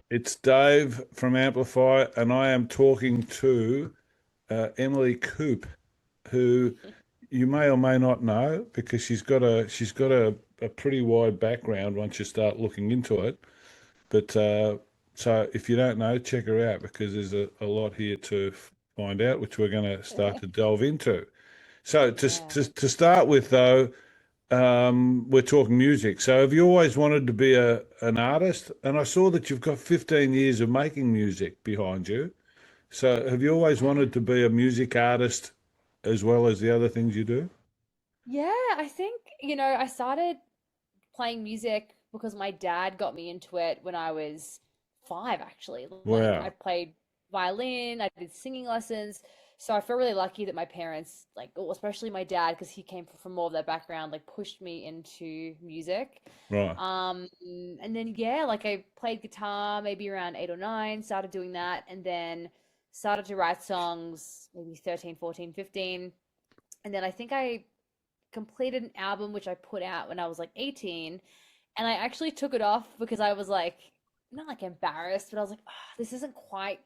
It's Dave from Amplify, and I am talking to Emily Coupe, who you may or may not know because she's got a pretty wide background once you start looking into it. But so if you don't know, check her out because there's a lot here to find out, which we're going to start to delve into. So to, Yeah. to to start with, though, we're talking music. So have you always wanted to be an artist? And I saw that you've got 15 years of making music behind you. So have you always Yeah. wanted to be a music artist as well as the other things you do? Yeah, I think, I started playing music because my dad got me into it when I was 5, actually. Like, I Wow. played violin, I did singing lessons. So I feel really lucky that my parents, like, well, especially my dad, because he came from more of that background, like, pushed me into music. Right. And then, yeah, like, I played guitar maybe around 8 or 9, started doing that, and then started to write songs maybe 13, 14, 15. And then I think I completed an album which I put out when I was like 18, and I actually took it off because I was like not like embarrassed, but I was like, oh, this isn't quite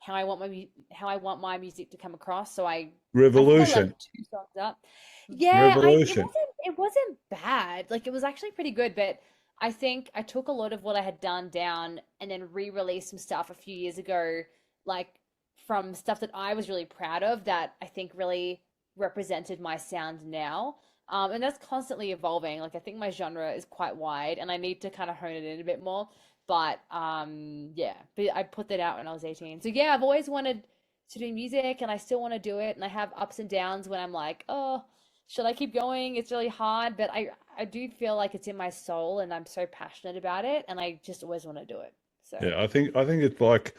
how I want my music to come across. So I think I Revolution. left 2 songs up. Yeah, I Revolution. it wasn't bad. Like it was actually pretty good, but I think I took a lot of what I had done down and then re-released some stuff a few years ago, like from stuff that I was really proud of that I think really represented my sound now. And that's constantly evolving. Like I think my genre is quite wide and I need to kind of hone it in a bit more. But yeah, but I put that out when I was 18. So yeah, I've always wanted to do music and I still want to do it. And I have ups and downs when I'm like, oh, should I keep going? It's really hard, but I do feel like it's in my soul and I'm so passionate about it and I just always want to do it. So Yeah, I think it's like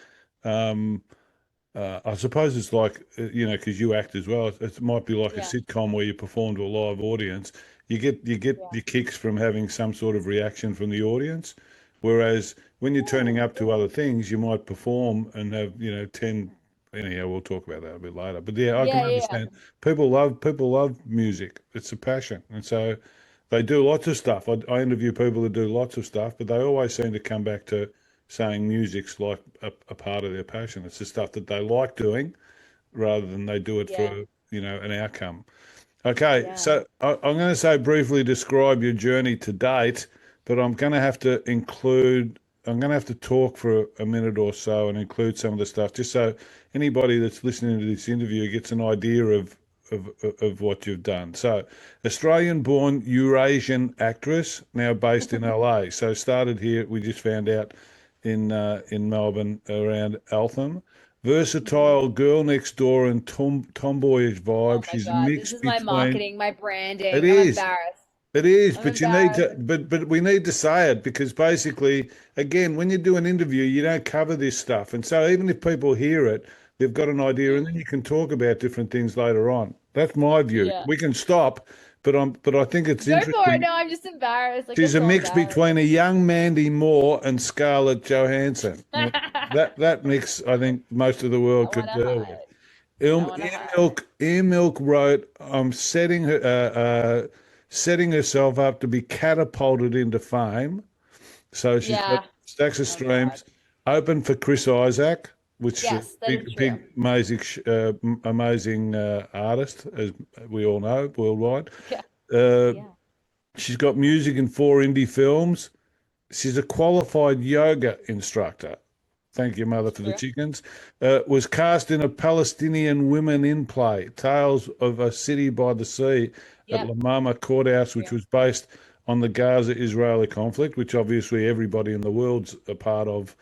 um I suppose it's like because you act as well. It might be like a yeah. sitcom where you perform to a live audience. You get Yeah. your kicks from having some sort of reaction from the audience, whereas when you're turning up to other things, you might perform and have 10. Anyhow, we'll talk about that a bit later. But yeah, I can Yeah, yeah, yeah. understand. People love music. It's a passion, and so they do lots of stuff. I interview people that do lots of stuff, but they always seem to come back to saying music's like a part of their passion. It's the stuff that they like doing rather than they do it for, Yeah. an outcome. Okay, Yeah. so I'm going to say briefly describe your journey to date, but I'm going to have to talk for a minute or so and include some of the stuff just so anybody that's listening to this interview gets an idea of what you've done. So, Australian-born Eurasian actress, now based in LA. So started here. We just found out in Melbourne around Eltham. Mhm. Versatile girl next door and tomboyish Oh vibe. my She's a God, this mix is my between. marketing, my It branding. I'm is. embarrassed. It is, I'm but you need embarrassed. to, but we need to say it because basically, again, when you do an interview, you don't cover this stuff, and so even if people hear it, they've got an idea, and then you can talk about different things later on. That's my view. Yeah. We can stop, but I think it's Go for it. interesting. No, I'm just embarrassed. Like She's that's a all mix embarrassing. between a young Mandy Moore and Scarlett Johansson. Now, that mix, I think most of the I world want could to deal with. hide. I Il, want to Ear hide. Milk, Ear Milk wrote, "I'm setting herself up to be catapulted into fame." So she's got Yeah. stacks of Oh God. streams. Open for Chris Isaac, which is a Yes, that is true. big, amazing artist, as we all know worldwide. Yeah. Uh, Yeah. she's got music in 4 indie films. She's a qualified yoga instructor. Thank you, Mother, That's for the true. chickens. Was cast in a Palestinian women in play, Tales of a City by the Sea at Yep. Lamama Courthouse, which True. was based on the Gaza-Israeli conflict, which obviously everybody in the world's a part of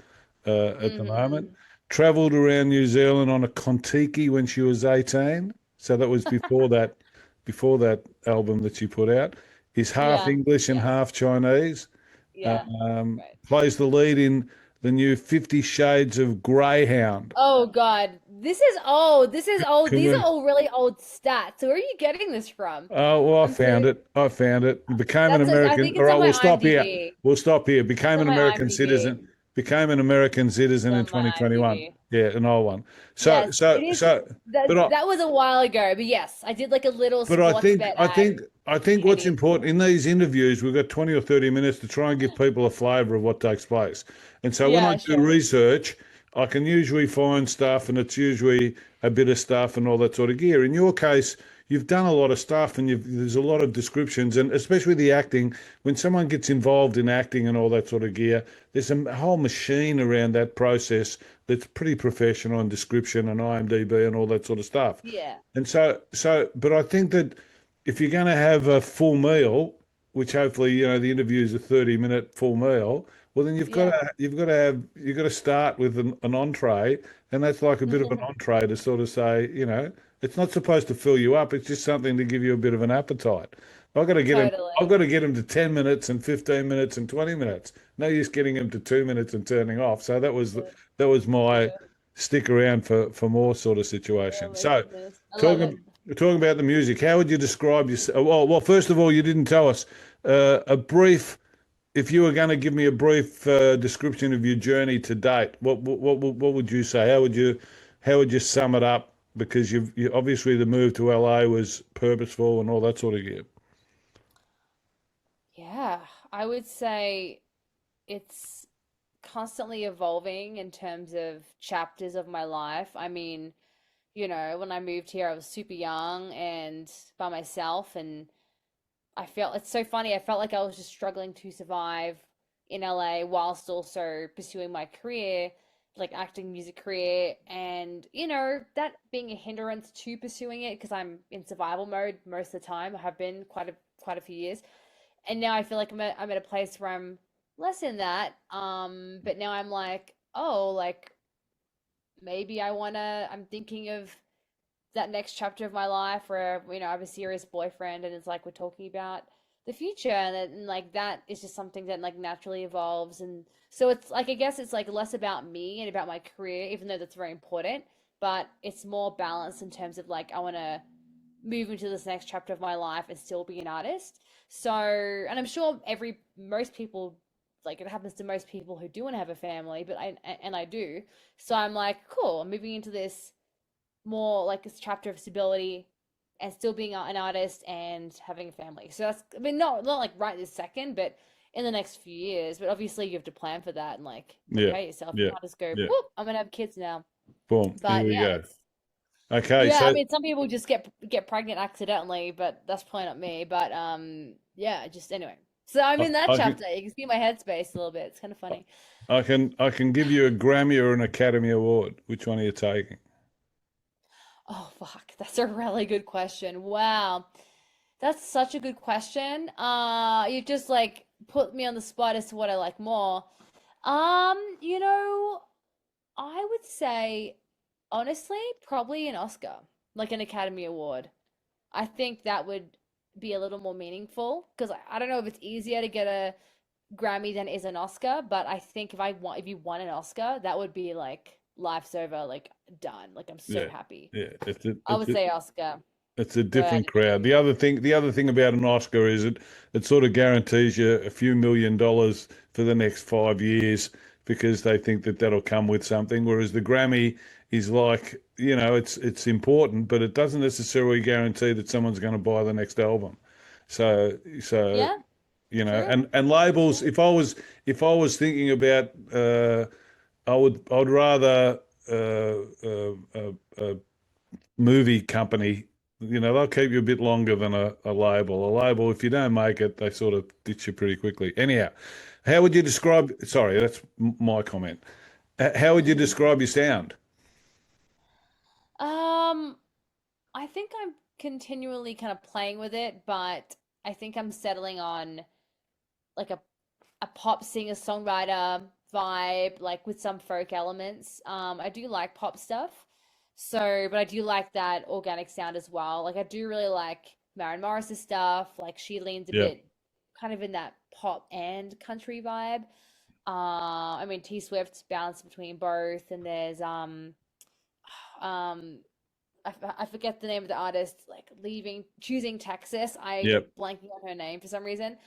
at the moment. Hmm. Travelled around New Zealand on a Kontiki when she was 18. So that was before that album that she put out. Is half Yeah. English and Yeah. half Chinese. Yeah. Right. Plays the lead in the new 50 Shades of Greyhound. Oh God. This is old. This is old. Can These are we? all really old stats. Where are you getting this from? Oh, well, I I'm so found it. I found it. Became an that's I American. think All it's right, on my we'll stop here. IMDb. We'll stop here. It's Became on an my American IMDb. citizen. became an American citizen in on my 2021. IMDb. Yeah, an old one. So, Yes, it so, is. so, That but I, that was a while ago, but yes, I did like a little but I sports think, bet I ad think, I think 10 what's years ago. important in these interviews, we've got 20 or 30 minutes to try and give people a flavour of what takes place. And so when I Yeah, do sure. research, I can usually find stuff, and it's usually a bit of stuff and all that sort of gear. In your case, you've done a lot of stuff, and there's a lot of descriptions, and especially the acting. When someone gets involved in acting and all that sort of gear, there's a whole machine around that process that's pretty professional, and description and IMDb and all that sort of stuff. Yeah. And but I think that if you're going to have a full meal, which hopefully, the interview is a 30-minute full meal, well, then Yeah. you've got to start with an entree, and that's like a bit of an entree to sort of say, it's not supposed to fill you up. It's just something to give you a bit of an appetite. I've got to get him. I've Totally. got to get him to 10 minutes and 15 minutes and 20 minutes. No use getting him to 2 minutes and turning off. So that was my True. stick around for more sort of situation. Oh my So goodness. I love it. talking talking about the music, how would you describe yourself? Well, first of all, you didn't tell us a brief. If you were going to give me a brief description of your journey to date, what would you say? How would you sum it up? Because you obviously the move to LA was purposeful and all that sort of gear. Yeah, I would say it's constantly evolving in terms of chapters of my life. I mean, when I moved here, I was super young and by myself, and I felt it's so funny. I felt like I was just struggling to survive in LA whilst also pursuing my career, like acting music career, and that being a hindrance to pursuing it because I'm in survival mode most of the time. I have been quite a few years, and now I feel like I'm at a place where I'm less in that. But now I'm like, oh, like maybe I'm thinking of that next chapter of my life where I have a serious boyfriend and it's like we're talking about the future and like that is just something that like naturally evolves, and so it's like I guess it's like less about me and about my career, even though that's very important, but it's more balanced in terms of like I want to move into this next chapter of my life and still be an artist. So, and I'm sure most people, like it happens to most people who do want to have a family, but I do. So I'm like, cool, I'm moving into this more like this chapter of stability and still being an artist and having a family. So that's, I mean, not like right this second, but in the next few years. But obviously, you have to plan for that and like Yeah, prepare yourself. You yeah, can't just go, yeah. whoop, I'm gonna have kids now. Boom. Here But we yeah, go. it's Okay, yeah. I so mean, some people just get pregnant accidentally, but that's probably not me. But yeah, just anyway. So I'm I, in that I can chapter. You can see my headspace a little bit. It's kind of funny. I can give you a Grammy or an Academy Award. Which one are you taking? Oh, fuck. That's a really good question. Wow. That's such a good question. You just like put me on the spot as to what I like more. You know, I would say honestly, probably an Oscar, like an Academy Award. I think that would be a little more meaningful because I don't know if it's easier to get a Grammy than is an Oscar, but I think if you won an Oscar, that would be like life's over, like done. Like I'm so Yeah, happy. yeah. I would say Oscar. It's a Go ahead. different crowd. The other thing about an Oscar is it sort of guarantees you a few $1 million for the next 5 years because they think that that'll come with something. Whereas the Grammy is like, it's important, but it doesn't necessarily guarantee that someone's going to buy the next album. So Yeah, true. and labels. If I was thinking about, I would rather a movie company. They'll keep you a bit longer than a label. A label, if you don't make it, they sort of ditch you pretty quickly. Anyhow, how would you describe? Sorry, that's my comment. How would you describe your sound? Um, I think I'm continually kind of playing with it, but I think I'm settling on like a pop singer songwriter vibe, like with some folk elements. I do like pop stuff, so but I do like that organic sound as well. Like I do really like Maren Morris's stuff. Like she leans a Yeah, bit kind of in that pop and country vibe. I mean T Swift's balance between both, and there's um I forget the name of the artist, like choosing Texas. I'm yep, blanking on her name for some reason.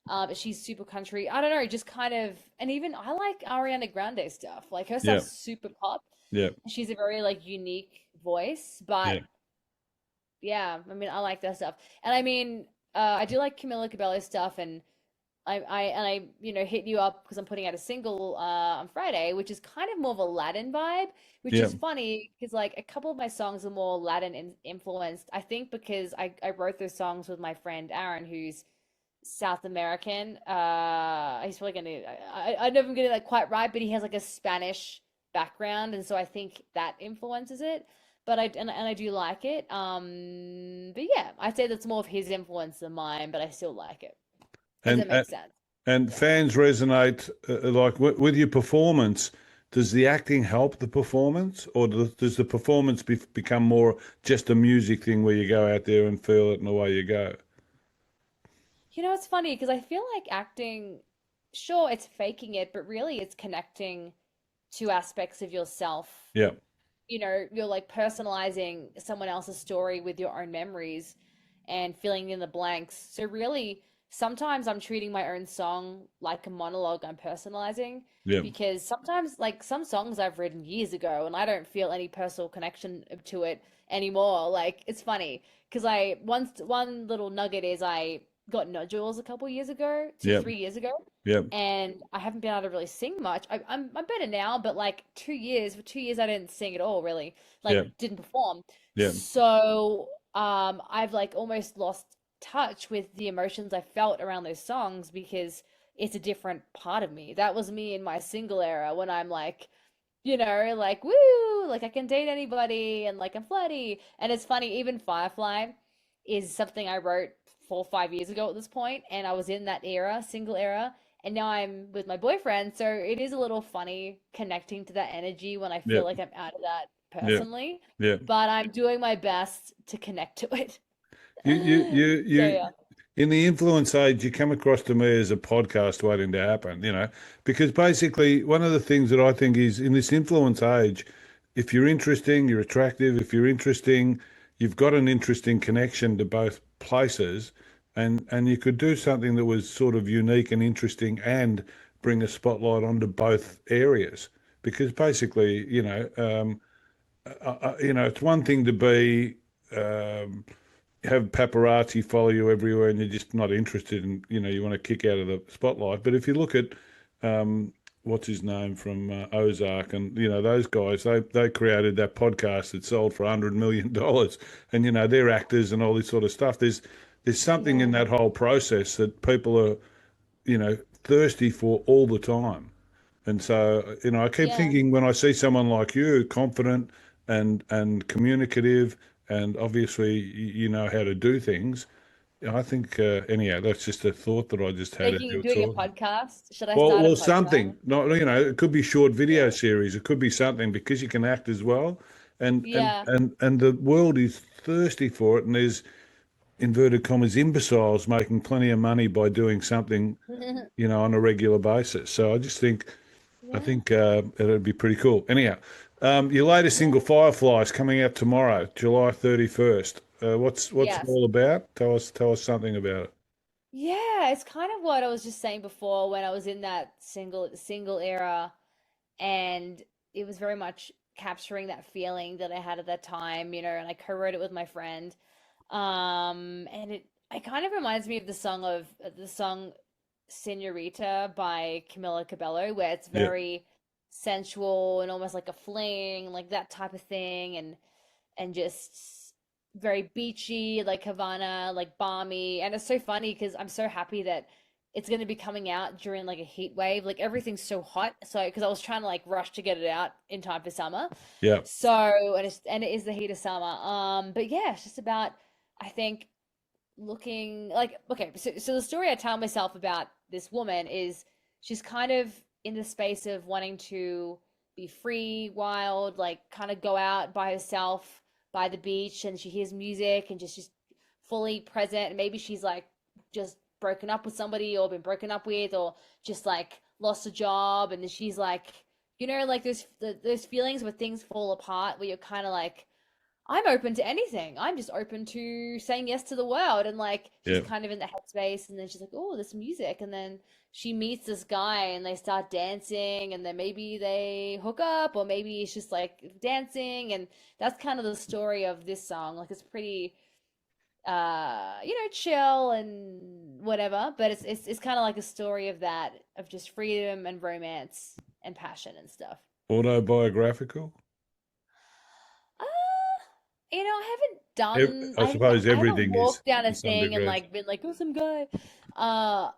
But she's super country. I don't know, just kind of, and even I like Ariana Grande stuff. Like her Yeah, stuff's super pop. yeah, She's a very like unique voice, but yeah, yeah, I mean, I like that stuff. And I mean, I do like Camila Cabello's stuff, and I hit you up because I'm putting out a single on Friday, which is kind of more of a Latin vibe, which yeah, is funny because like a couple of my songs are more Latin in influenced. I think because I wrote those songs with my friend Aaron, who's South American. He's probably gonna I never get it like quite right, but he has like a Spanish background, and so I think that influences it. But I do like it. But yeah, I'd say that's more of his influence than mine, but I still like it. If and that makes sense. and Yeah. fans resonate like with your performance. Does the acting help the performance, or does the performance become more just a music thing where you go out there and feel it and away you go? You know, it's funny because I feel like acting, sure, it's faking it, but really it's connecting to aspects of yourself. Yeah, You're like personalizing someone else's story with your own memories and filling in the blanks. So really, sometimes I'm treating my own song like a monologue I'm personalizing yeah, because sometimes like some songs I've written years ago and I don't feel any personal connection to it anymore. Like it's funny because I once one little nugget is I got nodules a couple years ago, two, yeah, 3 years ago, yeah, and I haven't been able to really sing much. I'm better now, but like 2 years, for 2 years I didn't sing at all, really. yeah, Like didn't perform. yeah, So I've like almost lost touch with the emotions I felt around those songs because it's a different part of me. That was me in my single era when I'm like, like woo, like I can date anybody and like I'm flirty. And it's funny, even Firefly is something I wrote 4 or 5 years ago at this point, and I was in that era, single era, and now I'm with my boyfriend. So it is a little funny connecting to that energy when I yeah, feel like I'm out of that yeah, personally, yeah. but I'm doing my best to connect to it. So You, yeah. in the influence age, you come across to me as a podcast waiting to happen, because basically one of the things that I think is in this influence age, if you're interesting, you're attractive. If you're interesting, you've got an interesting connection to both places, and you could do something that was sort of unique and interesting and bring a spotlight onto both areas. Because basically, it's one thing to be. Have paparazzi follow you everywhere and you're just not interested in, you want to kick out of the spotlight. But if you look at what's his name from Ozark and, those guys, they created that podcast that sold for $100 million and, they're actors and all this sort of stuff. There's something in Yeah. that whole process that people are, thirsty for all the time. And so, I keep Yeah. thinking when I see someone like you, confident and communicative, and obviously you know how to do things. I think anyhow, that's just a thought that I just had as you were Doing a talking. podcast. Should I Well, start a well, podcast? something. Not it could be short Yeah. video series. It could be something because you can act as well, Yeah. and the world is thirsty for it. And there's inverted commas imbeciles making plenty of money by doing something, on a regular basis. So I Yeah. think it'd be pretty cool. Anyhow, your latest Yeah. single Fireflies coming out tomorrow, July 31st. What's it Yes. all about? Tell us something about it. Yeah, it's kind of what I was just saying before when I was in that single era, and it was very much capturing that feeling that I had at that time, and I co-wrote it with my friend. And it kind of reminds me of the song Senorita by Camila Cabello, where it's Yeah, very sensual and almost like a fling, like that type of thing, and just very beachy, like Havana, like balmy. And it's so funny because I'm so happy that it's going to be coming out during like a heat wave. Like everything's so hot. So because I was trying to like rush to get it out in time for summer. yeah, So and it is the heat of summer. But yeah, it's just about I think looking like okay, so the story I tell myself about this woman is she's kind of in the space of wanting to be free, wild, like kind of go out by herself by the beach, and she hears music and just she's fully present. And maybe she's like just broken up with somebody or been broken up with or just like lost a job, and then she's like like those feelings where things fall apart where you're kind of like I'm open to anything. I'm just open to saying yes to the world. And like she's Yeah. kind of in the headspace, and then she's like, oh, there's some music. And then she meets this guy and they start dancing, and then maybe they hook up, or maybe it's just like dancing. And that's kind of the story of this song. Like it's pretty chill and whatever, but it's kind of like a story of that, of just freedom and romance and passion and stuff. Autobiographical? Uh, I haven't done, I suppose I haven't everything is walked down a to some thing and degree. like been like, oh, some guy. Uh,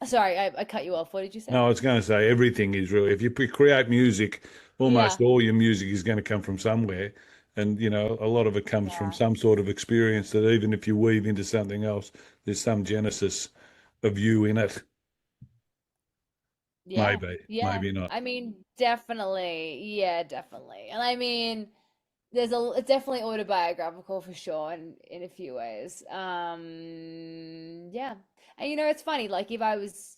sorry, I cut you off. What did you say? No, I was going to say everything is really, if you create music, almost Yeah, all your music is going to come from somewhere. And, a lot of it comes from yeah, some sort of experience that even if you weave into something else, there's some genesis of you in it. yeah, Maybe, yeah. maybe not. I mean, definitely, yeah, definitely. And I mean, it's definitely autobiographical for sure in a few ways. Yeah. And it's funny, like if I was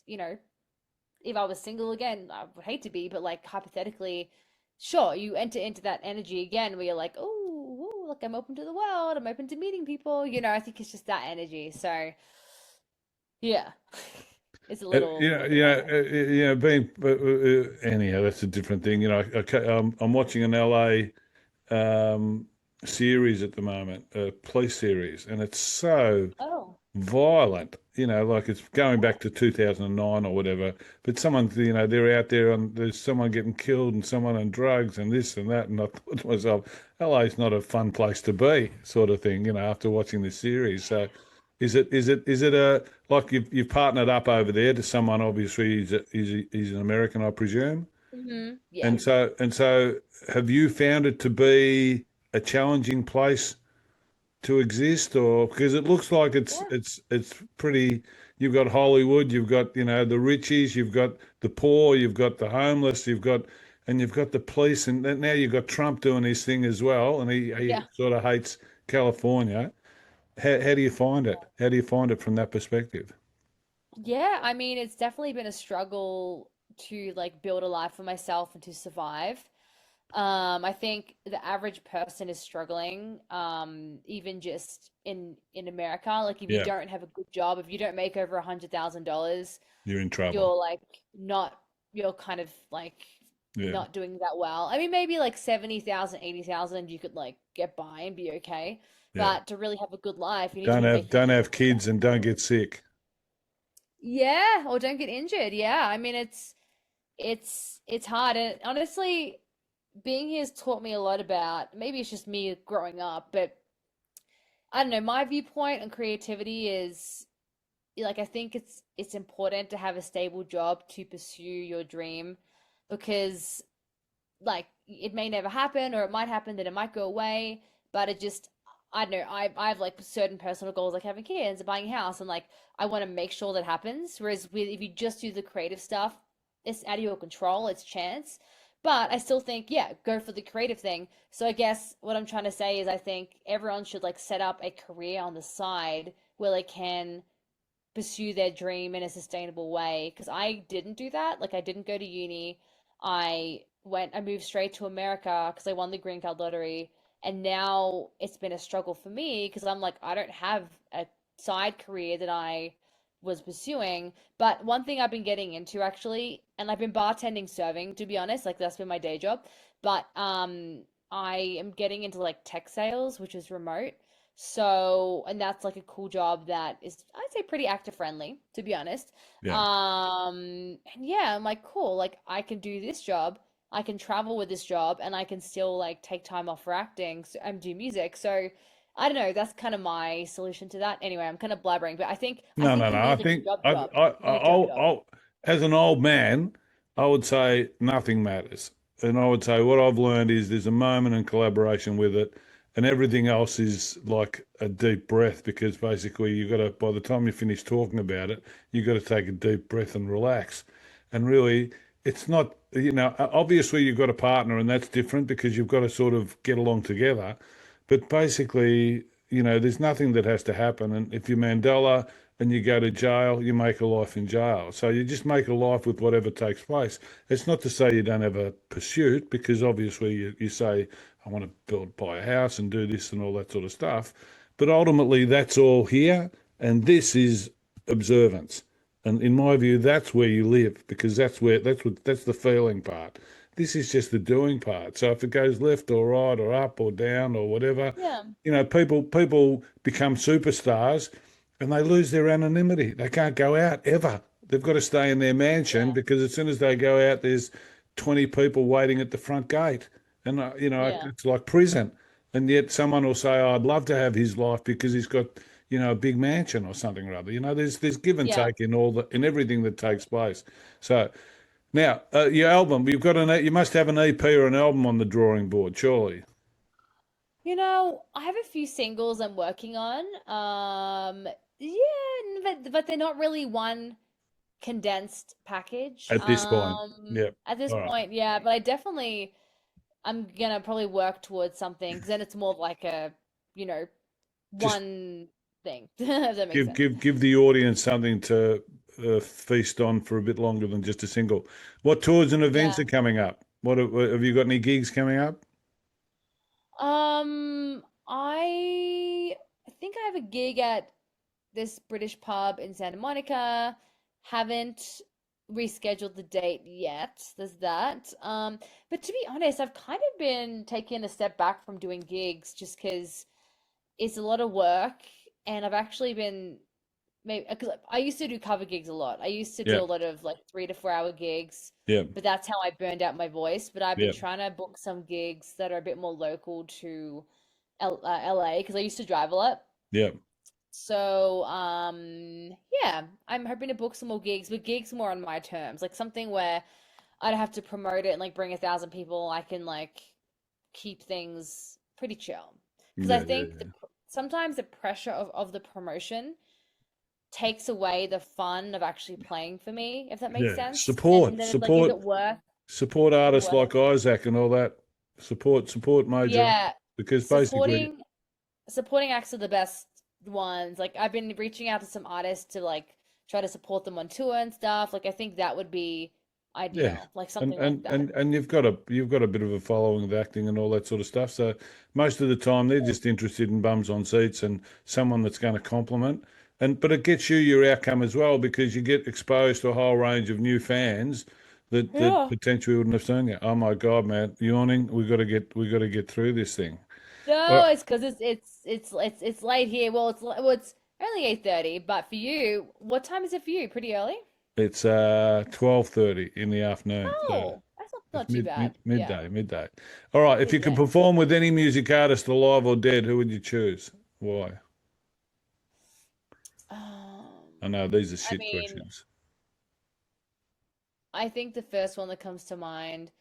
single again, I would hate to be, but like hypothetically, sure, you enter into that energy again where you're like, oh, like I'm open to the world, I'm open to meeting people. I think it's just that energy. So yeah, it's a little Being anyhow, that's a different thing. I'm watching an LA series at the moment, a police series, and it's so oh, violent, like it's going back to 2009 or whatever. But someone, they're out there and there's someone getting killed and someone on drugs and this and that. And I thought to myself, LA's not a fun place to be, sort of thing, after watching this series. So is it a, like you've partnered up over there to someone, obviously he's an American, I presume. yeah, And so have you found it to be a challenging place to exist, or because it looks like it's yeah, it's it's pretty, you've got Hollywood, you've got the richies, you've got the poor, you've got the homeless, you've got the police, and then now you've got Trump doing his thing as well, and he yeah. sort of hates California. How do you find it? How do you find it from that perspective? Yeah, I mean, it's definitely been a struggle to like build a life for myself and to survive. I think the average person is struggling, even just in America. Like if you Yeah, don't have a good job, if you don't make over $100,000, you're in trouble. you're like not, you're kind of like Yeah, not doing that well. I mean, maybe like 70,000, 80,000, you could like get by and be okay. yeah. But to really have a good life, you need to Don't be have making don't over have kids and don't 100,000. get sick. Yeah, or don't get injured. Yeah, I mean it's hard, and honestly, being here has taught me a lot about, maybe it's just me growing up, but I don't know, my viewpoint on creativity is like I think it's important to have a stable job to pursue your dream, because like it may never happen, or it might happen, then it might go away, but it just, I don't know, I have like certain personal goals, like having kids and buying a house, and like I want to make sure that happens. Whereas with if you just do the creative stuff, it's out of your control, it's chance. But I still think, yeah, go for the creative thing. So I guess what I'm trying to say is I think everyone should like set up a career on the side where they can pursue their dream in a sustainable way, because I didn't do that. Like I didn't go to uni. I moved straight to America because I won the green card lottery, and now it's been a struggle for me because I'm like I don't have a side career that I was pursuing. But one thing I've been getting into actually, and I've been bartending, serving, to be honest, like that's been my day job. But I am getting into like tech sales, which is remote. So, and that's like a cool job that is, I'd say, pretty actor friendly, to be honest. Yeah. And yeah, I'm like, cool, like I can do this job, I can travel with this job, and I can still like take time off for acting and do music. So, I don't know, that's kind of my solution to that. Anyway, I'm kind of blabbering, but I No, think no, you no. I need like think a job I, job. I, You need a job job. as an old man, I would say nothing matters, and I would say what I've learned is there's a moment in collaboration with it, and everything else is like a deep breath because basically you got to, by the time you finish talking about it, you got to take a deep breath and relax, and really, it's not, obviously you've got a partner and that's different because you've got to sort of get along together, but basically, there's nothing that has to happen. And if you're Mandela and you go to jail, you make a life in jail. So you just make a life with whatever takes place. It's not to say you don't have a pursuit, because obviously you say, I want to buy a house and do this and all that sort of stuff. But ultimately, that's all here. And this is observance. And in my view, that's where you live, because that's the feeling part. This is just the doing part. So if it goes left or right or up or down or whatever, Yeah. people become superstars and they lose their anonymity. They can't go out ever. They've got to stay in their mansion, Yeah. because as soon as they go out, there's 20 people waiting at the front gate. And, Yeah. it's like prison. And yet someone will say, oh, I'd love to have his life because he's got, a big mansion or something or other. There's give and Yeah. take in everything that takes place. So now, your album, you must have an EP or an album on the drawing board, surely. I have a few singles I'm working on. Yeah, but they're not really one condensed package. At this point. Yep. At this All right. point, yeah, but I'm gonna probably work towards something because then it's more of like a, you know, Just one thing. If that makes sense. give the audience something to feast on for a bit longer than just a single. What tours and events Yeah. are coming up? Have you got any gigs coming up? I think I have a gig at this British pub in Santa Monica. Haven't rescheduled the date yet. There's that. But to be honest, I've kind of been taking a step back from doing gigs just because it's a lot of work, and I've actually been maybe because I used to do cover gigs a lot. I used to do Yeah, a lot of like 3 to 4 hour gigs, yeah, but that's how I burned out my voice. But I've been yeah, trying to book some gigs that are a bit more local to LA because I used to drive a lot. yeah, So, yeah, I'm hoping to book some more gigs, but gigs more on my terms, like something where I don't have to promote it and like bring 1,000 people. I can like keep things pretty chill. Because I yeah, yeah, think sometimes the pressure of the promotion takes away the fun of actually playing for me, if that makes yeah. sense. And Support, then it's like, is support, it worth support is it artists worth like it? Isaac and all that. Support major, Yeah, because basically, supporting supporting acts are the best ones. Like I've been reaching out to some artists to like try to support them on tour and stuff. Like I think that would be yeah. ideal, like And something like and that. and and you've got a bit of a following of acting and all that sort of stuff. So most of the time they're just interested in bums on seats and someone that's going to compliment. But it gets you your outcome as well, because you get exposed to a whole range of new fans that Yeah. potentially wouldn't have seen you. Oh my God, man, yawning. We got to get through this thing. No, Well, it's because it's late here. Well, it's only 8:30, but for you, what time is it for you? Pretty early? it's 12:30 in the afternoon. So Oh, that's not it's too bad. Yeah, midday. All right. If you can midday. perform with any music artist, alive or dead, who would you choose? Why? I know these are I shit mean, questions. I think the first one that comes to mind,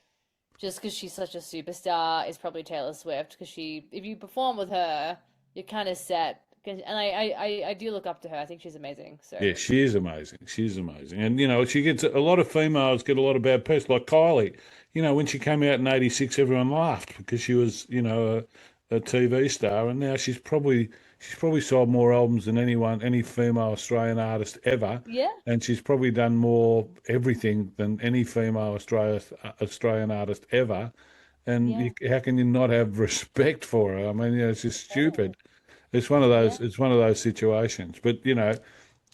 just because she's such a superstar, is probably Taylor Swift. Because if you perform with her, you're kind of set. And I do look up to her. I think she's amazing. So Yeah, she is amazing. She's amazing. And, she gets a lot of females get a lot of bad press, like Kylie. When she came out in '86, everyone laughed because she was, a TV star. And now she's probably sold more albums than any female Australian artist ever. yeah, And she's probably done more everything than any female Australian artist ever. And yeah, how can you not have respect for her? I mean, it's just stupid. It's one of yeah. those. It's one of those situations. But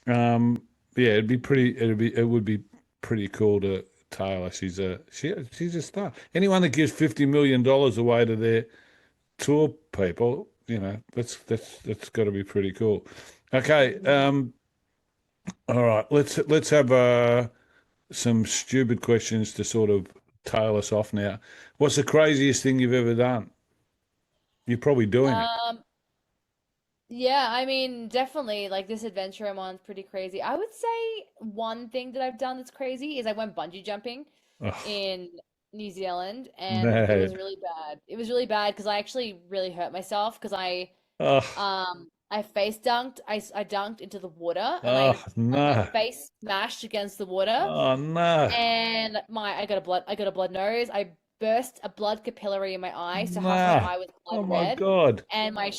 um, yeah, it would be pretty cool to Taylor. She's a star. Anyone that gives $50 million away to their tour people, that's got to be pretty cool. Okay, all right. Let's have some stupid questions to sort of tail us off now. What's the craziest thing you've ever done? You're probably doing it. Um, yeah, I mean, definitely like this adventure I'm on is pretty crazy. I would say one thing that I've done that's crazy is I went bungee jumping Oh, in New Zealand and it was mad. really bad. It was really bad because I actually really hurt myself because Oh, I face dunked. I dunked into the water and oh my no. face smashed against the water Oh no. and my I got a blood nose. I burst a blood capillary in my eye, so half my Nah. eye was Oh blood my red, God. and my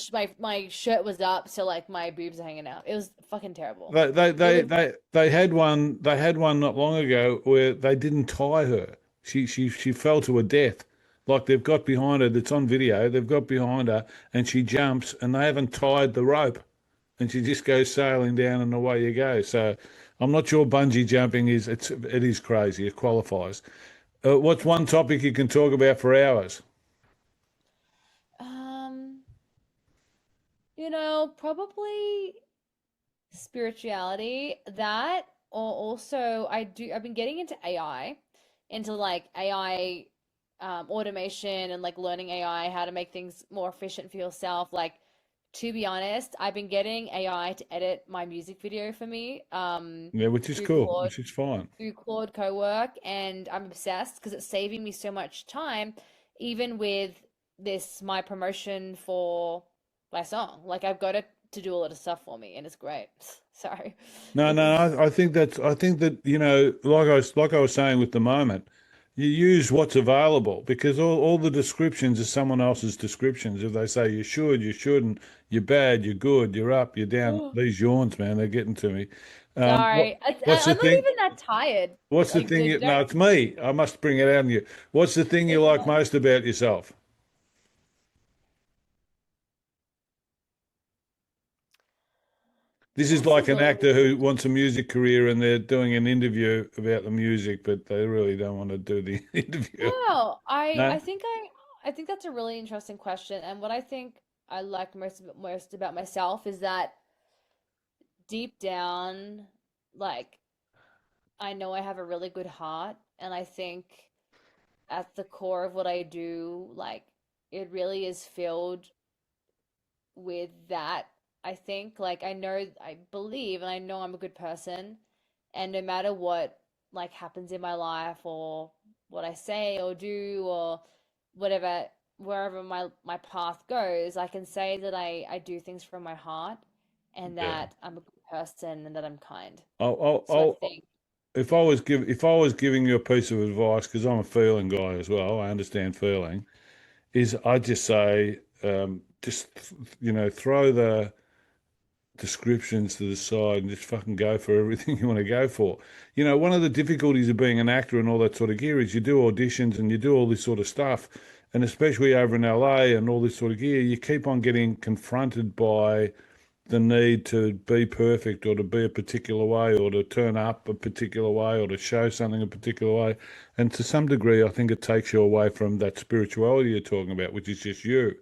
shirt was up, so like my boobs are hanging out. It was fucking terrible. They they It they was they they had one not long ago where they didn't tie her. She fell to her death. Like they've got behind her, that's on video. They've got behind her, and she jumps, and they haven't tied the rope, and she just goes sailing down, and away you go. So I'm not sure bungee jumping it is crazy. It qualifies. What's it's one topic you can talk about for hours? um probably spirituality, that, or also I've been getting into AI, into like AI, automation, and like learning AI, how to make things more efficient for yourself. Like, to be honest, I've been getting AI to edit my music video for me, Yeah, which is through cool, Claude which is fine. through Claude Cowork, and I'm obsessed because it's saving me so much time, even with this my promotion for my song. Like, I've got it to do a lot of stuff for me, and it's great. Sorry, No, no, it's I think that, like I was saying with the moment, you use what's available because all the descriptions are someone else's descriptions. If they say you should, you shouldn't, you're bad, you're good, you're up, you're down. These yawns, man, they're getting to me. What sorry. what's the I'm not thing? even that tired. What's the Like, thing you, don't. no, it's me. I must bring it out in you. What's the thing you It's like fine. most about yourself? This is That's a like an really actor who wants a music career and they're doing an interview about the music, but they really don't want to do the interview. No, No? I think that's a really interesting question. And what I think I like most about myself is that deep down, like, I know I have a really good heart, and I think at the core of what I do, like, it really is filled with that. I think, like, I believe, and I know I'm a good person, and no matter what, like, happens in my life, or what I say or do, or whatever, wherever my path goes, I can say that I do things from my heart, and Yeah. that I'm a good person, and that I'm kind. I'll, I'll, So I I'll, think, if I was giving you a piece of advice, because I'm a feeling guy as well, I understand feeling, is I just say, just throw the descriptions to the side and just fucking go for everything you want to go for. One of the difficulties of being an actor and all that sort of gear is you do auditions and you do all this sort of stuff, and especially over in LA and all this sort of gear, you keep on getting confronted by the need to be perfect or to be a particular way or to turn up a particular way or to show something a particular way. And to some degree, I think it takes you away from that spirituality you're talking about, which is just you.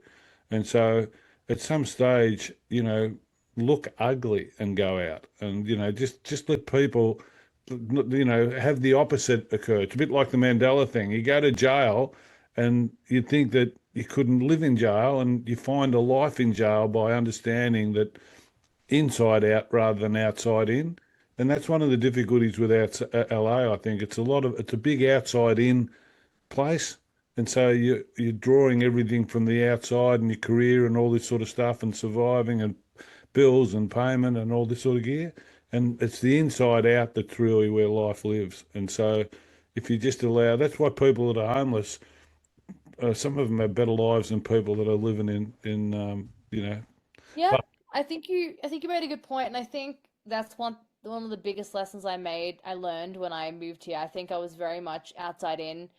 And so at some stage, look ugly and go out and, just let people, have the opposite occur. It's a bit like the Mandela thing. You go to jail and you think that you couldn't live in jail and you find a life in jail by understanding that inside out rather than outside in. And that's one of the difficulties with LA, I think. It's a big outside in place. And so you're drawing everything from the outside and your career and all this sort of stuff and surviving and bills and payment and all this sort of gear. And it's the inside out that's really where life lives. And so if you just allow, that's why people that are homeless, some of them have better lives than people that are living in. yeah, I think you made a good point, and I think that's one of the biggest lessons I learned when I moved here. I think I was very much outside in,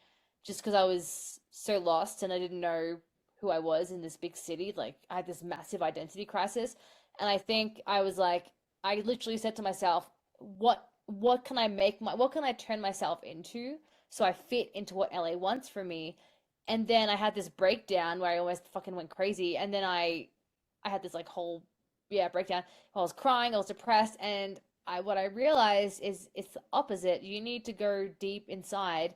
just because I was so lost and I didn't know who I was in this big city. Like, I had this massive identity crisis, and I think I was like, I literally said to myself, what can I turn myself into so I fit into what LA wants from me? And then I had this breakdown where I almost fucking went crazy, and then I had this like whole, yeah, breakdown. I was crying, I was depressed, and I what I realized is it's the opposite. You need to go deep inside,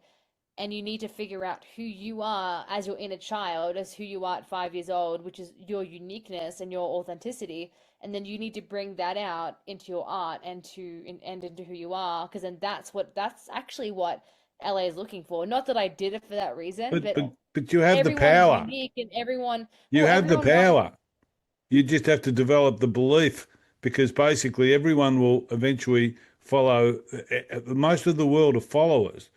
and you need to figure out who you are as your inner child, as who you are at 5 years old, which is your uniqueness and your authenticity. And then you need to bring that out into your art, and into who you are, because then that's actually what LA is looking for. Not that I did it for that reason, But but but but you have the everyone's power. unique, and You have the everyone wants. power. You just have to develop the belief because basically everyone will eventually follow. Most of the world are followers.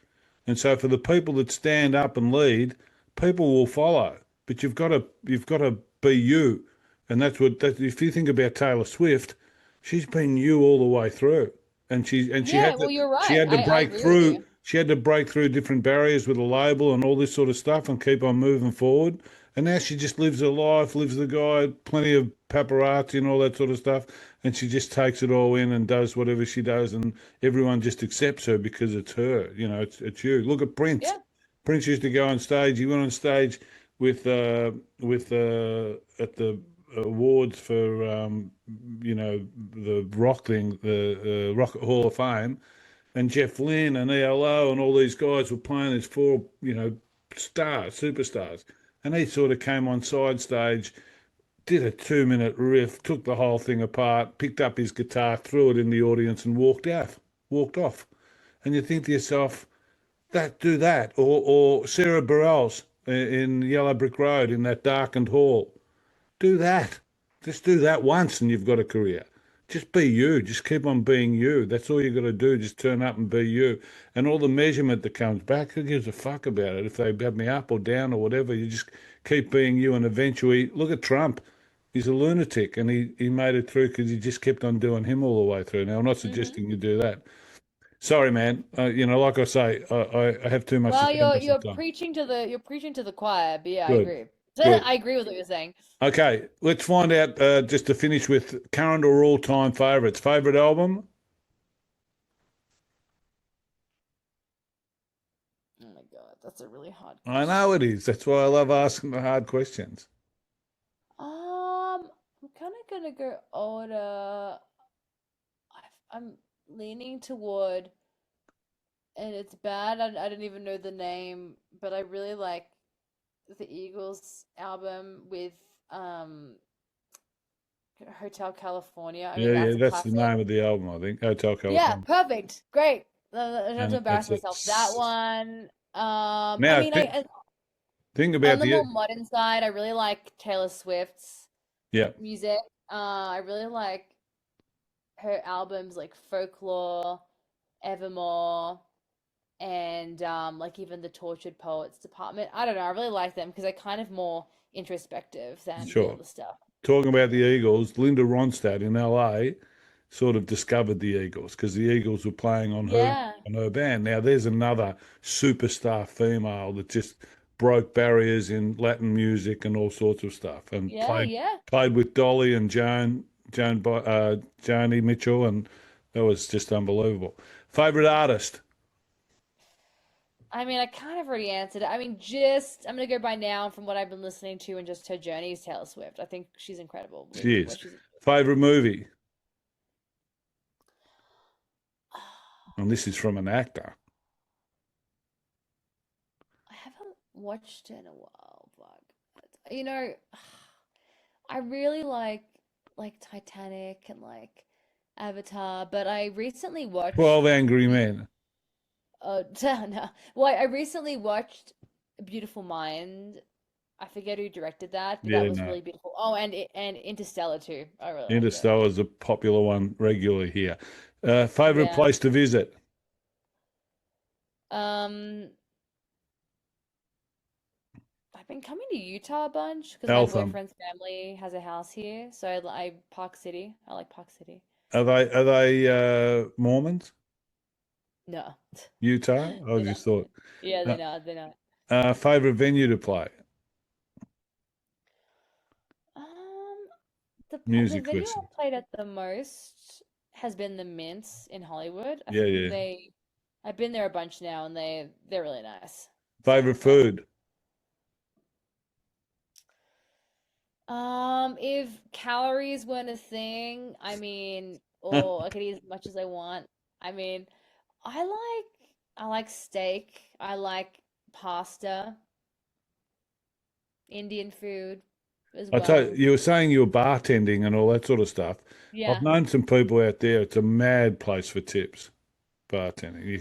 And so for the people that stand up and lead, people will follow. But you've got to be you. And that if you think about Taylor Swift, she's been you all the way through. And she Yeah, had to well, you're she right. had to I break agree with through you. she had to break through different barriers with a label and all this sort of stuff and keep on moving forward. And now she just lives her life, lives the guide, plenty of paparazzi and all that sort of stuff. And she just takes it all in and does whatever she does, and everyone just accepts her because it's her. It's you. Look at Prince. Yeah. Prince used to go on stage. He went on stage with at the awards for the rock thing, the Rock Hall of Fame, and Jeff Lynne and ELO and all these guys were playing as four, stars, superstars. And he sort of came on side stage, did a 2 minute riff, took the whole thing apart, picked up his guitar, threw it in the audience, and walked off. And you think to yourself, do that, or Sarah Bareilles in Yellow Brick Road in that darkened hall. Do that. Just do that once and you've got a career. Just be you. Just keep on being you. That's all you got to do. Just turn up and be you. And all the measurement that comes back, who gives a fuck about it? If they have me up or down or whatever, you just keep being you. And eventually, look at Trump. He's a lunatic and he made it through because he just kept on doing him all the way through. Now, I'm not Hmm. suggesting you do that. Sorry, man. Like I say, I have too much to Well, say you're most of you're the time. preaching to the choir, but yeah, I Good, agree. good. I agree with what you're saying. Okay, let's find out just to finish with current or all-time favourites. Favourite album? Oh my God, that's a really hard I know it question. is. That's why I love asking the hard questions. I'm kind of gonna go older. I'm leaning toward, and it's bad. I don't even know the name, but I really like the Eagles album with um Hotel California. I mean, Yeah, yeah, that's a that's the classic. name of the album, I think. Hotel Yeah, California. perfect. Great. I don't have to And embarrass it's a... myself. That one. I Now, mean, think on about the more modern side, I really like Taylor Swift's Yeah, music. I really like her albums like Folklore, Evermore, and like even the Tortured Poets Department. I don't know. I really like them because they're kind of more introspective than the sure. other stuff. Talking about the Eagles, Linda Ronstadt in LA sort of discovered the Eagles because the Eagles were playing Yeah. on her band. Now there's another superstar female that just broke barriers in Latin music and all sorts of stuff, and Yeah, yeah. played with Dolly and Joni Mitchell, and that was just unbelievable. Favorite artist? I mean, I kind of already answered it. I mean, just I'm gonna go by now from what I've been listening to and just her journey is Taylor Swift. I think she's incredible with She is. what she's. Favorite movie? I And this is from an actor. haven't watched it in a while, but I really like Titanic and like Avatar, but I recently 12 watched Angry Be- Men. no. Well, I recently watched Beautiful Mind. I forget who directed that, but that Yeah, was no. really beautiful. Oh, and Interstellar too. I really liked it. Interstellar is a popular one regularly here. Favorite Yeah. place to visit? Um, I've been coming to Utah a bunch because my Eltham. boyfriend's family has a house here. So I Park City. I like Park City. Are they Mormons? No, Utah? I they're not. just thought. Yeah, they're Uh, not. They're not. favorite venue to play? Um, the Music venue question. I've played at the most has been the Mints in Hollywood. I Yeah, think yeah. I've been there a bunch now, and they're really nice. So Favorite yeah. food? If calories weren't a thing, I mean, or I could eat as much as I want. I mean, I like steak. I like pasta, Indian food as I tell you, well. you were saying you were bartending and all that sort of stuff. I've Yeah. known some people out there. It's a mad place for tips, bartending. You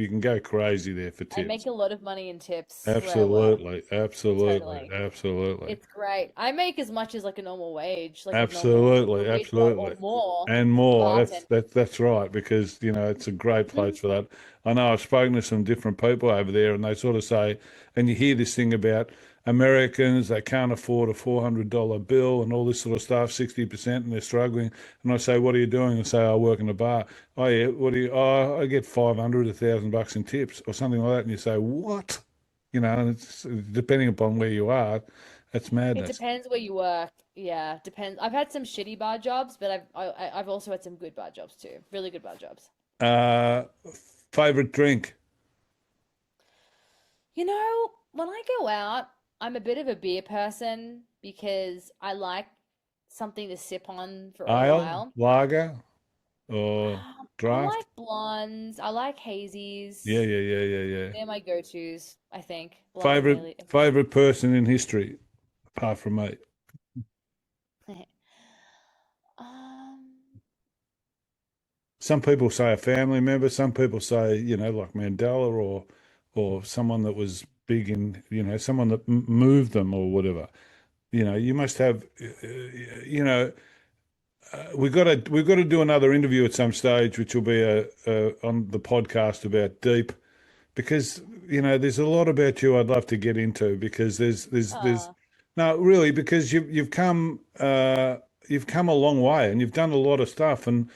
can go crazy there for I make tips. a lot of money in tips where I work. Absolutely, absolutely, Totally. absolutely. It's great. I make as much as like a normal wage, like a normal Absolutely, minimum wage, or absolutely, more and more. That's bartending. that's that's right because it's a great place for that. I know I've spoken to some different people over there, and they sort of say, and you hear this thing about Americans they can't afford a $400 bill and all this sort of stuff, 60%, and they're struggling. And I say, what are you doing? And say, I work in a bar. Oh yeah, what do you? Oh, I get 500, $1,000 in tips or something like that. And you say, what? And it's depending upon where you are, that's It madness. depends where you work. Yeah, depends. I've had some shitty bar jobs, but I've also had some good bar jobs too. Really good bar jobs. Uh, Favorite drink? When I go out, I'm a bit of a beer person because I like something to sip on for a Ale, while. lager, or I draft? like blondes. I like Yeah, hazies. yeah, yeah, yeah, yeah. They're my go-tos, I think. Blonde and Favorite Haley. favorite person in history, apart from me. Um, Some people say a family member. Some people say, like Mandela or someone that was big in, someone that moved them or whatever. You must have, we've got to do another interview at some stage, which will be on the podcast about deep because there's a lot about you I'd love to get into because there's uh, no really because you've come a long way and you've done a lot of stuff and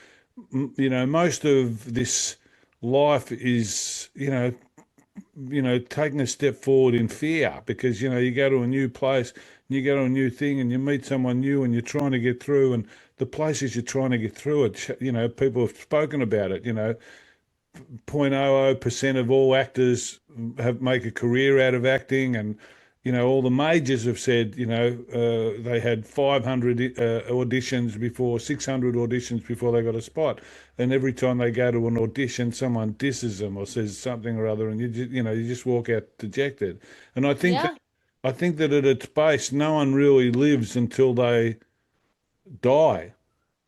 most of this life is taking a step forward in fear because you go to a new place and you go to a new thing and you meet someone new and you're trying to get through and the places you're trying to get through it people have spoken about it 0.00% of all actors have make a career out of acting, and all the majors have said they had 500 auditions before 600 auditions before they got a spot, and every time they go to an audition, someone disses them or says something or other, and you just walk out dejected. And yeah, I think that at its base, no one really lives until they die.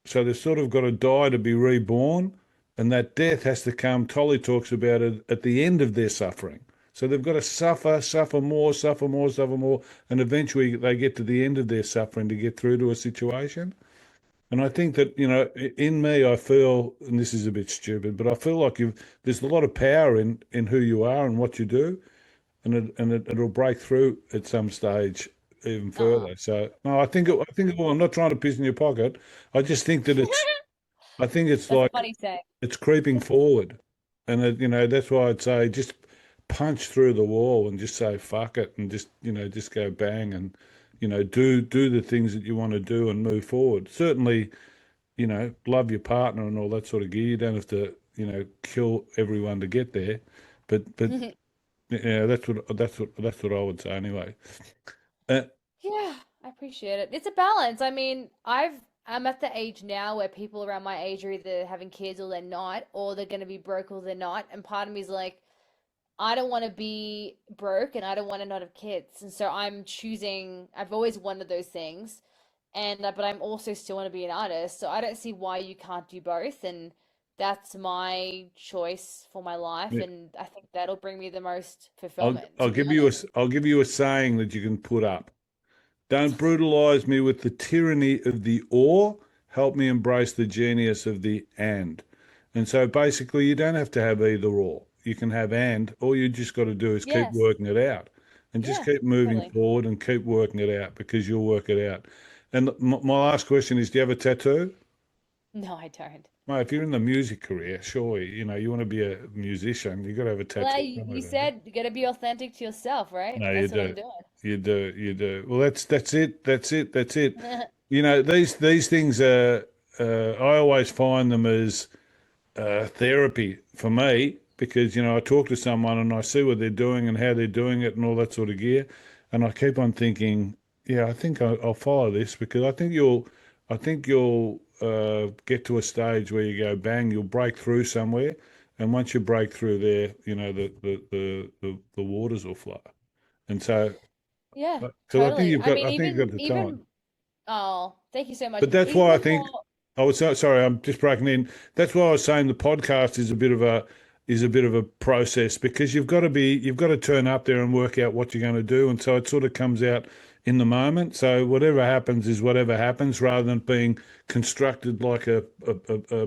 So they've sort of got to die to be reborn, and that death has to come. Tolly talks about it at the end of their suffering. So they've got to suffer, suffer more, suffer more, suffer more, and eventually they get to the end of their suffering to get through to a situation. And I think that, in me, I feel, and this is a bit stupid, but I feel like there's a lot of power in who you are and what you do, and it'll break through at some stage even uh, further. So no, well, I'm not trying to piss in your pocket. I just think that I think it's that's a like funny saying. it's creeping forward, and that's why I'd say just punch through the wall and just say fuck it, and just go bang and do the things that you want to do and move forward. Certainly, love your partner and all that sort of gear. You don't have to kill everyone to get there, but yeah, that's what I would say anyway. Uh, Yeah, I appreciate it. It's a balance. I mean, I'm at the age now where people around my age are either having kids or they're not, or they're going to be broke or they're not. And part of me is like, I don't want to be broke and I don't want to not have kids. And so I'm choosing, I've always wanted those things. And but I'm also still want to be an artist. So I don't see why you can't do both. And that's my choice for my life. yeah, And I think that'll bring me the most I'll fulfillment, I'll to be give you a honest. I'll give you a saying that you can put up. Don't brutalize me with the tyranny of the or. Help me embrace the genius of the and. And so basically, you don't have to have either or. You can have and. All you just got to do is keep Yes. working it out and just Yeah, keep moving totally. forward and keep working it out because you'll work it out. And my last question is, do you have a tattoo? No, I don't. Mate, if you're in the music career, surely, you want to be a musician, you got to have a Well, tattoo somewhere, you don't you? said you gotta be authentic to yourself, right? No, you That's what I'm do. doing. You do. You do. Well, that's it. That's it. That's it. These things are. I always find them as therapy for me because I talk to someone and I see what they're doing and how they're doing it and all that sort of gear, and I keep on thinking, yeah, I think I'll follow this because I think you'll get to a stage where you go bang, you'll break through somewhere, and once you break through there, the waters will flow, and so. Yeah, So I think totally. you've I got mean, I think you've got the talent. oh, thank you so much. But that's why I Even think more. I was sorry, I'm just breaking in. That's why I was saying the podcast is a bit of a process because you've got to turn up there and work out what you're going to do, and so it sort of comes out in the moment. So whatever happens is whatever happens, rather than being constructed like a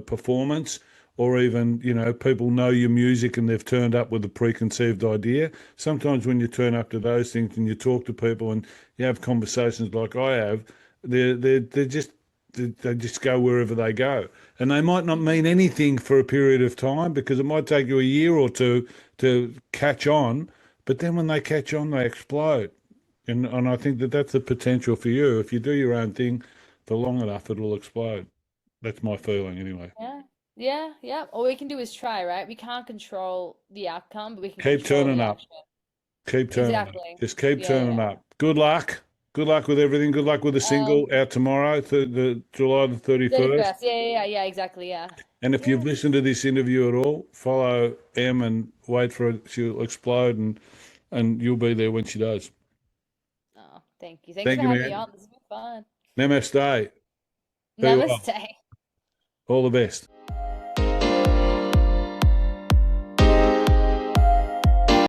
performance, or even people know your music and they've turned up with a preconceived idea. Sometimes when you turn up to those things and you talk to people and you have conversations like I have, they're just they just go wherever they go. And they might not mean anything for a period of time because it might take you a year or two to catch on. But then when they catch on, they explode. And I think that that's the potential for you. If you do your own thing for long enough, it will explode. That's my feeling anyway. Yeah. Yeah, yeah. All we can do is try, right? We can't control the outcome, but we can Keep control turning the up. action. Keep turning up. Exactly. Just keep Yeah, turning yeah. up. Good luck. Good luck with everything. Good luck with the single Um, out tomorrow, the July the 31st. 31st. Yeah, yeah, yeah, yeah, exactly. Yeah. And if you've Yeah. listened to this interview at all, follow Em and wait for it. She'll explode and you'll be there when she does. Oh, thank you. Thanks Thank for you, having me man. on. This has been fun. Namaste. Be well. Namaste. All the best.